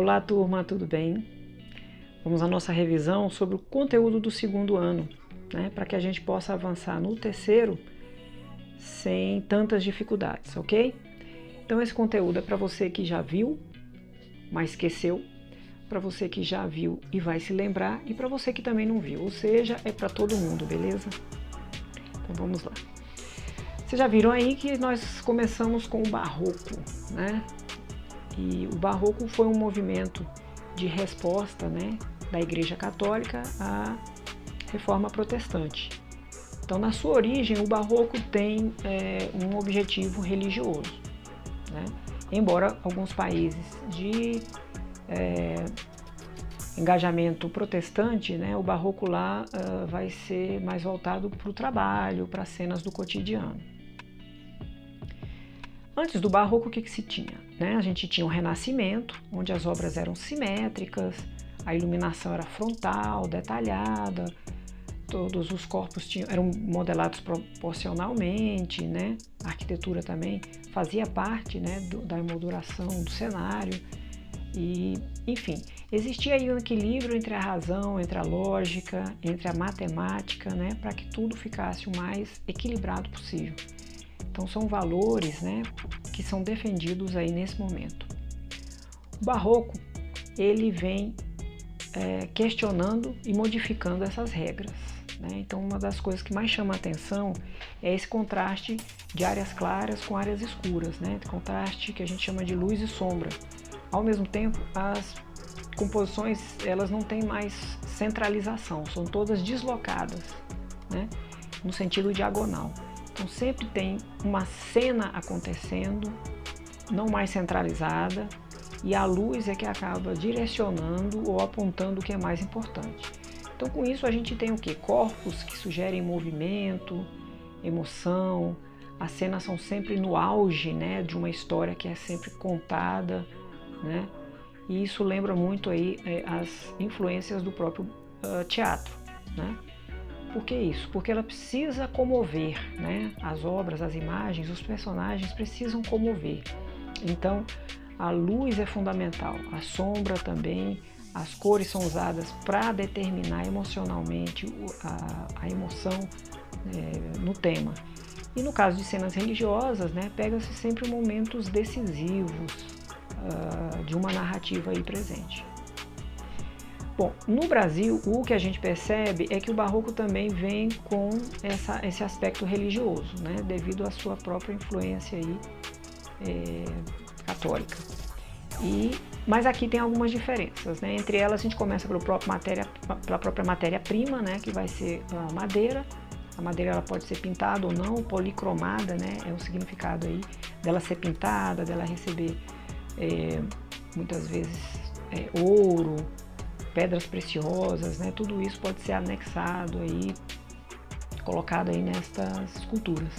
Olá, turma, tudo bem? Vamos à nossa revisão sobre o conteúdo do segundo ano, né? Para que a gente possa avançar no terceiro sem tantas dificuldades, ok? Então esse conteúdo é para você que já viu, mas esqueceu, para você que já viu e vai se lembrar, e para você que também não viu, ou seja, é para todo mundo, beleza? Então vamos lá. Vocês já viram aí que nós começamos com o Barroco, né? E o Barroco foi um movimento de resposta, né, da Igreja Católica à Reforma Protestante. Então, na sua origem, o Barroco tem um objetivo religioso, né? Embora alguns países de engajamento protestante, né, o Barroco lá vai ser mais voltado para o trabalho, para as cenas do cotidiano. Antes do Barroco, o que se tinha? A gente tinha o Renascimento, onde as obras eram simétricas, a iluminação era frontal, detalhada, todos os corpos eram modelados proporcionalmente, né? A arquitetura também fazia parte, né, da emolduração do cenário. E, enfim, existia aí um equilíbrio entre a razão, entre a lógica, entre a matemática, né, para que tudo ficasse o mais equilibrado possível. Então são valores, né, que são defendidos aí nesse momento. O Barroco, ele vem questionando e modificando essas regras, né? Então uma das coisas que mais chama a atenção é esse contraste de áreas claras com áreas escuras, né? Contraste que a gente chama de luz e sombra. Ao mesmo tempo, as composições elas não têm mais centralização, são todas deslocadas, né, no sentido diagonal. Então sempre tem uma cena acontecendo, não mais centralizada, e a luz é que acaba direcionando ou apontando o que é mais importante. Então com isso a gente tem o quê? Corpos que sugerem movimento, emoção, as cenas são sempre no auge, né, de uma história que é sempre contada, né? E isso lembra muito aí as influências do próprio teatro, né? Por que isso? Porque ela precisa comover, né? As obras, as imagens, os personagens precisam comover. Então, a luz é fundamental, a sombra também, as cores são usadas para determinar emocionalmente a emoção no tema. E no caso de cenas religiosas, né, pega-se sempre momentos decisivos de uma narrativa aí presente. Bom, no Brasil, o que a gente percebe é que o Barroco também vem com esse aspecto religioso, né, devido à sua própria influência aí, católica. Mas aqui tem algumas diferenças, né? Entre elas, a gente começa pela própria matéria-prima, né, que vai ser a madeira. A madeira ela pode ser pintada ou não, policromada, né, é o significado aí dela ser pintada, dela receber muitas vezes ouro, pedras preciosas, né? Tudo isso pode ser anexado aí, colocado aí nestas esculturas.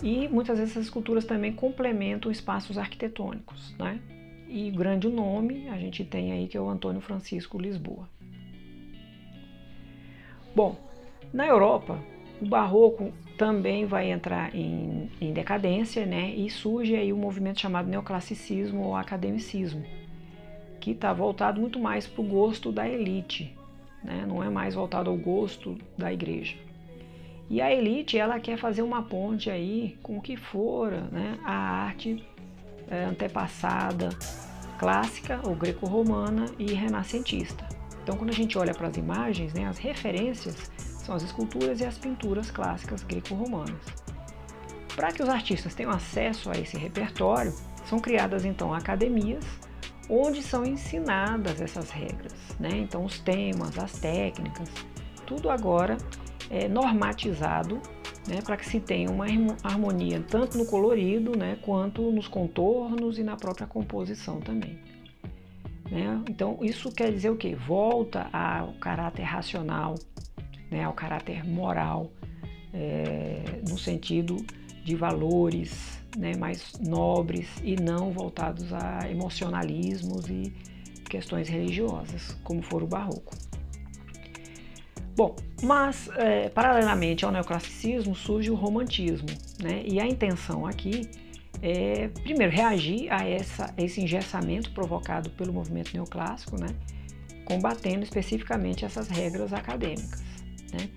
E muitas vezes essas esculturas também complementam espaços arquitetônicos, né? E grande nome a gente tem aí que é o Antônio Francisco Lisboa. Bom, na Europa o Barroco também vai entrar em decadência, né? E surge aí um movimento chamado neoclassicismo ou academicismo, que está voltado muito mais para o gosto da elite, né? Não é mais voltado ao gosto da igreja. E a elite ela quer fazer uma ponte aí com o que fora, né, a arte antepassada, clássica ou greco-romana e renascentista. Então quando a gente olha para as imagens, né, as referências são as esculturas e as pinturas clássicas greco-romanas. Para que os artistas tenham acesso a esse repertório, são criadas então academias onde são ensinadas essas regras, né? Então os temas, as técnicas, tudo agora é normatizado, né, para que se tenha uma harmonia tanto no colorido, né, quanto nos contornos e na própria composição também, né? Então isso quer dizer o quê? Volta ao caráter racional, né, ao caráter moral, no sentido de valores, né, mais nobres e não voltados a emocionalismos e questões religiosas, como for o Barroco. Bom, mas paralelamente ao neoclassicismo surge o romantismo, né, e a intenção aqui primeiro, reagir a esse engessamento provocado pelo movimento neoclássico, né? Combatendo especificamente essas regras acadêmicas, né?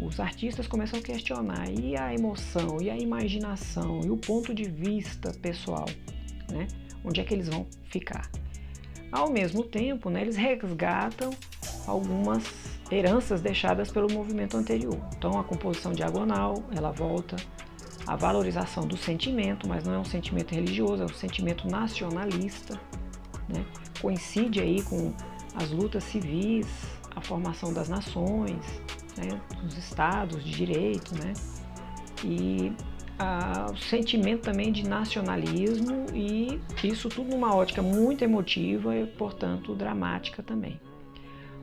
Os artistas começam a questionar e a emoção, e a imaginação, e o ponto de vista pessoal, né? Onde é que eles vão ficar? Ao mesmo tempo, né, eles resgatam algumas heranças deixadas pelo movimento anterior. Então, a composição diagonal, ela volta, a valorização do sentimento, mas não é um sentimento religioso, é um sentimento nacionalista, né? Coincide aí com as lutas civis, a formação das nações, né, dos estados de direito, né, e o sentimento também de nacionalismo, e isso tudo numa ótica muito emotiva e, portanto, dramática também.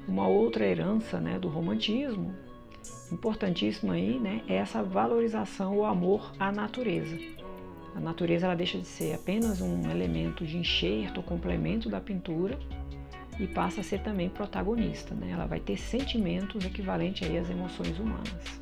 Uma outra herança, né, do romantismo, importantíssima aí, né, é essa valorização, o amor à natureza. A natureza ela deixa de ser apenas um elemento de enxerto ou complemento da pintura e passa a ser também protagonista, né? Ela vai ter sentimentos equivalentes aí às emoções humanas.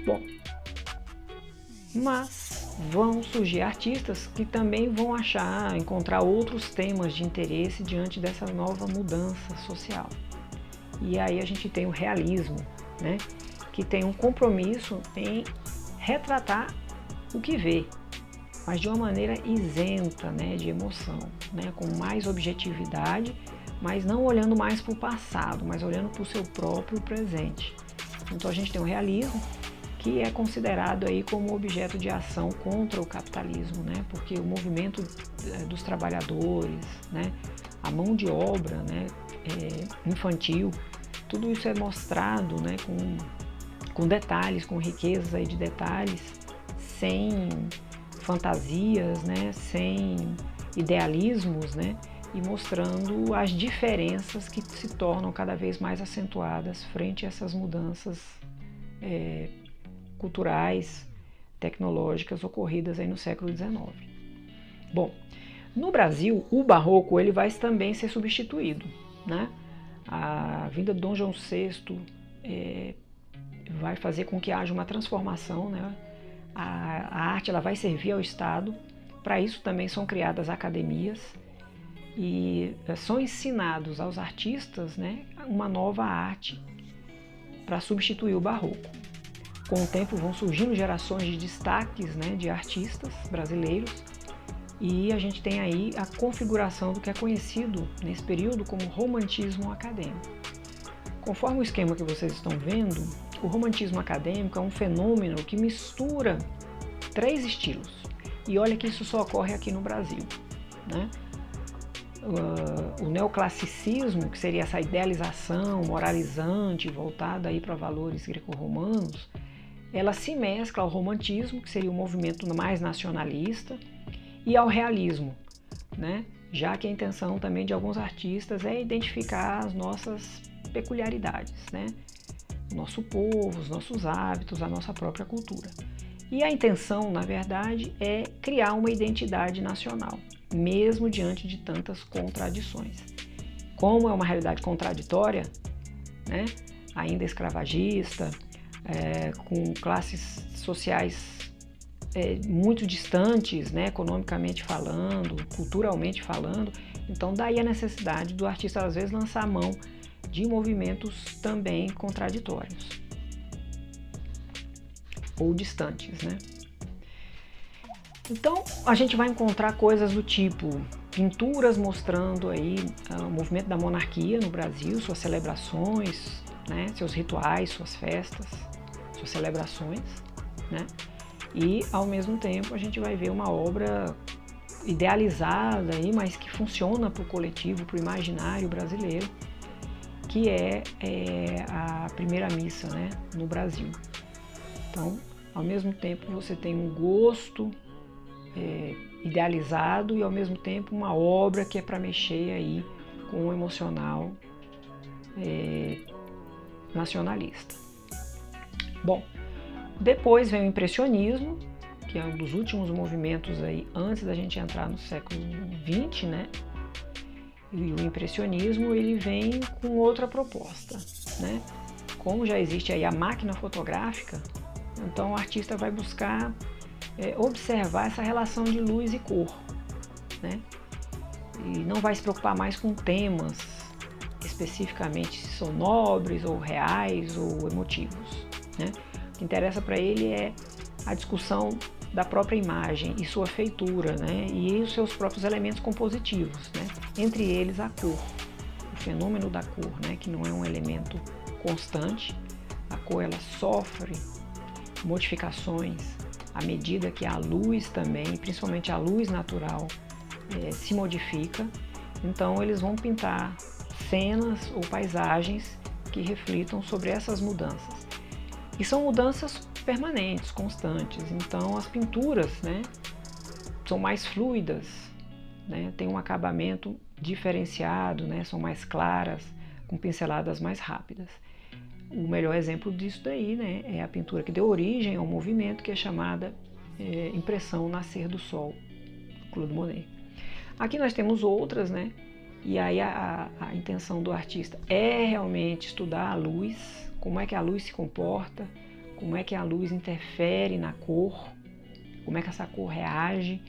Bom, mas vão surgir artistas que também vão encontrar outros temas de interesse diante dessa nova mudança social. E aí a gente tem o realismo, né? Que tem um compromisso em retratar o que vê, mas de uma maneira isenta, né, de emoção, né, com mais objetividade, mas não olhando mais para o passado, mas olhando para o seu próprio presente. Então a gente tem o realismo, que é considerado aí como objeto de ação contra o capitalismo, né, porque o movimento dos trabalhadores, né, a mão de obra, né, infantil, tudo isso é mostrado, né, com detalhes, com riquezas aí de detalhes, sem fantasias, né, sem idealismos, né, e mostrando as diferenças que se tornam cada vez mais acentuadas frente a essas mudanças culturais, tecnológicas ocorridas aí no século XIX. Bom, no Brasil, o barroco ele vai também ser substituído, né? A vinda de Dom João VI vai fazer com que haja uma transformação, né? A arte ela vai servir ao Estado, para isso também são criadas academias e são ensinados aos artistas, né, uma nova arte para substituir o barroco. Com o tempo vão surgindo gerações de destaques, né, de artistas brasileiros, e a gente tem aí a configuração do que é conhecido nesse período como romantismo acadêmico. Conforme o esquema que vocês estão vendo, o romantismo acadêmico é um fenômeno que mistura 3 estilos. E olha que isso só ocorre aqui no Brasil, né? O neoclassicismo, que seria essa idealização moralizante voltada aí para valores greco-romanos, ela se mescla ao romantismo, que seria um movimento mais nacionalista, e ao realismo, né? Já que a intenção também de alguns artistas é identificar as nossas peculiaridades, né? O nosso povo, os nossos hábitos, a nossa própria cultura. E a intenção, na verdade, é criar uma identidade nacional, mesmo diante de tantas contradições. Como é uma realidade contraditória, né, ainda escravagista, com classes sociais muito distantes, né, economicamente falando, culturalmente falando, então daí a necessidade do artista às vezes lançar a mão de movimentos também contraditórios ou distantes, né? Então a gente vai encontrar coisas do tipo pinturas mostrando aí o movimento da monarquia no Brasil, suas celebrações, né, seus rituais, suas festas, suas celebrações, né? E ao mesmo tempo a gente vai ver uma obra idealizada aí, mas que funciona para o coletivo, para o imaginário brasileiro, que é a primeira missa, né, no Brasil. Então, ao mesmo tempo você tem um gosto idealizado e ao mesmo tempo uma obra que é para mexer aí com o emocional nacionalista. Bom, depois vem o impressionismo, que é um dos últimos movimentos aí antes da gente entrar no século XX, né? E o impressionismo ele vem com outra proposta, né? Como já existe aí a máquina fotográfica, então o artista vai buscar observar essa relação de luz e cor, né? E não vai se preocupar mais com temas especificamente se são nobres ou reais ou emotivos, né? O que interessa para ele é a discussão da própria imagem e sua feitura, né? E os seus próprios elementos compositivos, né? Entre eles a cor, o fenômeno da cor, né? Que não é um elemento constante. A cor ela sofre modificações à medida que a luz também, principalmente a luz natural, se modifica. Então eles vão pintar cenas ou paisagens que reflitam sobre essas mudanças. E são mudanças permanentes, constantes. Então as pinturas, né, são mais fluidas, né, tem um acabamento diferenciado, né, são mais claras, com pinceladas mais rápidas. O melhor exemplo disso daí, né, é a pintura que deu origem ao movimento que é chamada Impressão Nascer do Sol, Claude Monet. Aqui nós temos outras, né, e aí a intenção do artista é realmente estudar a luz, como é que a luz se comporta, como é que a luz interfere na cor, como é que essa cor reage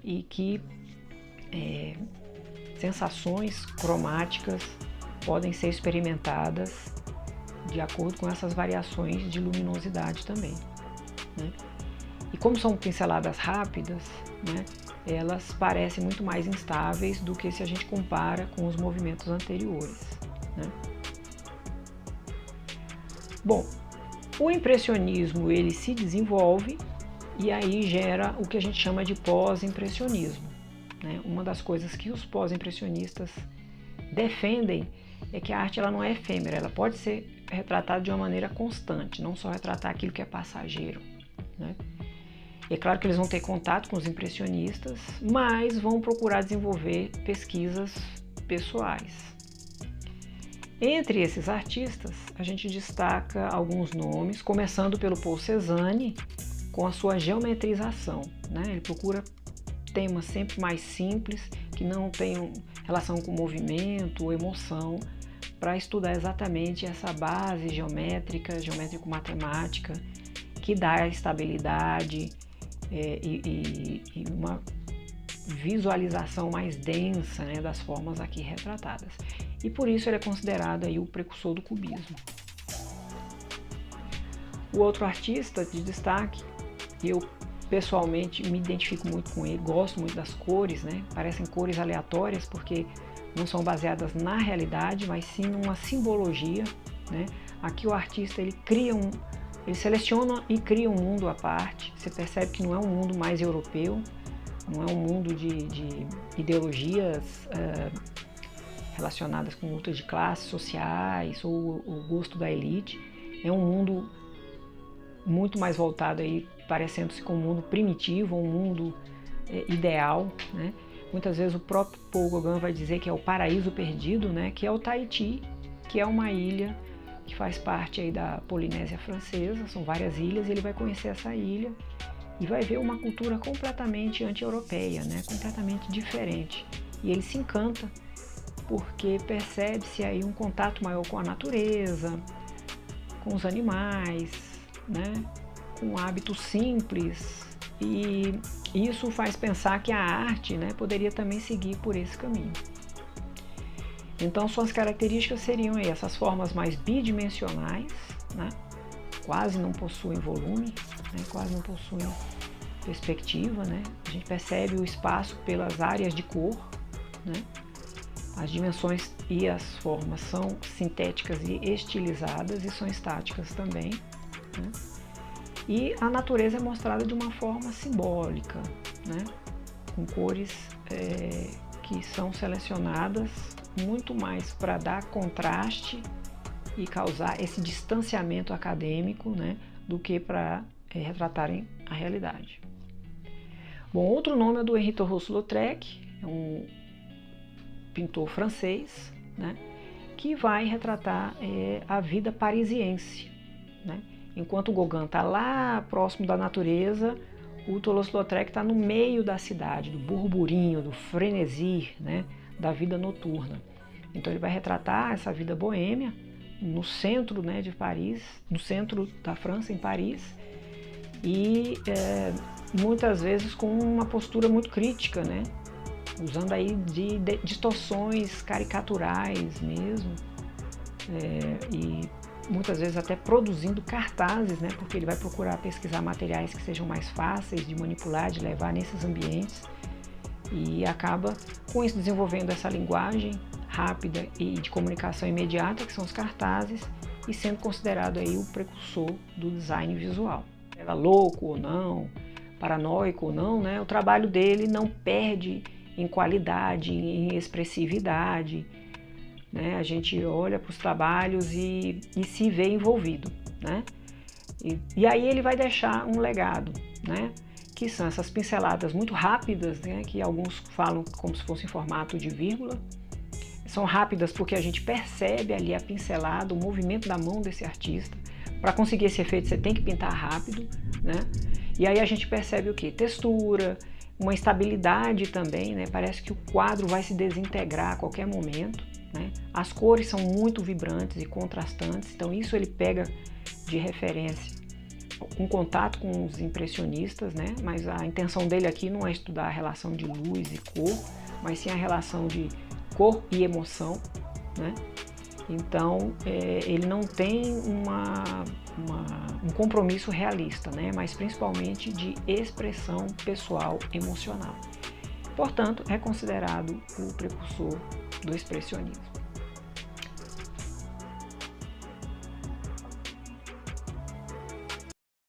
e que sensações cromáticas podem ser experimentadas de acordo com essas variações de luminosidade também, né? E como são pinceladas rápidas, né, elas parecem muito mais instáveis do que se a gente compara com os movimentos anteriores, né? Bom, o impressionismo ele se desenvolve e aí gera o que a gente chama de pós-impressionismo, né? Uma das coisas que os pós-impressionistas defendem é que a arte ela não é efêmera, ela pode ser retratada de uma maneira constante, não só retratar aquilo que é passageiro, né? É claro que eles vão ter contato com os impressionistas, mas vão procurar desenvolver pesquisas pessoais. Entre esses artistas, a gente destaca alguns nomes, começando pelo Paul Cézanne, com a sua geometrização, né? Ele procura temas sempre mais simples, que não tenham relação com movimento ou emoção, para estudar exatamente essa base geométrica, geométrico-matemática, que dá estabilidade e uma visualização mais densa, né, das formas aqui retratadas. E por isso ele é considerado aí o precursor do cubismo. O outro artista de destaque, eu pessoalmente me identifico muito com ele, gosto muito das cores, né? Parecem cores aleatórias porque não são baseadas na realidade, mas sim numa simbologia, né? Aqui o artista ele seleciona e cria um mundo à parte. Você percebe que não é um mundo mais europeu, não é um mundo de ideologias relacionadas com lutas de classes sociais ou o gosto da elite. É um mundo muito mais voltado aí, parecendo-se com um mundo primitivo, um mundo ideal, né? Muitas vezes o próprio Paul Gauguin vai dizer que é o paraíso perdido, né? Que é o Tahiti, que é uma ilha que faz parte aí da Polinésia Francesa, são várias ilhas, e ele vai conhecer essa ilha e vai ver uma cultura completamente anti-europeia, né? Completamente diferente. E ele se encanta porque percebe-se aí um contato maior com a natureza, com os animais, né? Com hábitos simples, e isso faz pensar que a arte, né, poderia também seguir por esse caminho. Então suas características seriam aí, essas formas mais bidimensionais, né? Quase não possuem volume, né? Quase não possuem perspectiva, né? A gente percebe o espaço pelas áreas de cor, né? As dimensões e as formas são sintéticas e estilizadas e são estáticas também, né? E a natureza é mostrada de uma forma simbólica, né? Com cores que são selecionadas muito mais para dar contraste e causar esse distanciamento acadêmico, né? Do que para retratarem a realidade. Bom, outro nome é do Henri Toulouse-Lautrec, é um pintor francês, né? Que vai retratar a vida parisiense, né? Enquanto o Gauguin está lá próximo da natureza, o Toulouse-Lautrec está no meio da cidade, do burburinho, do frenesi, né, da vida noturna. Então ele vai retratar essa vida boêmia no centro, né, de Paris, no centro da França, em Paris, e muitas vezes com uma postura muito crítica, né? Usando aí de distorções caricaturais mesmo, e muitas vezes até produzindo cartazes, né? Porque ele vai procurar pesquisar materiais que sejam mais fáceis de manipular, de levar nesses ambientes, e acaba com isso desenvolvendo essa linguagem rápida e de comunicação imediata, que são os cartazes, e sendo considerado aí o precursor do design visual. Era louco ou não, paranoico ou não, né? O trabalho dele não perde em qualidade, em expressividade, né? A gente olha para os trabalhos e se vê envolvido, né? E aí ele vai deixar um legado, né? Que são essas pinceladas muito rápidas, né? Que alguns falam como se fosse em formato de vírgula. São rápidas porque a gente percebe ali a pincelada, o movimento da mão desse artista. Para conseguir esse efeito você tem que pintar rápido, né? E aí a gente percebe o quê? Textura, uma estabilidade também, né? Parece que o quadro vai se desintegrar a qualquer momento, né? As cores são muito vibrantes e contrastantes, então isso ele pega de referência um contato com os impressionistas, né? Mas a intenção dele aqui não é estudar a relação de luz e cor, mas sim a relação de cor e emoção, né? Então, ele não tem um compromisso realista, né? Mas principalmente de expressão pessoal emocional. Portanto, é considerado o precursor do expressionismo.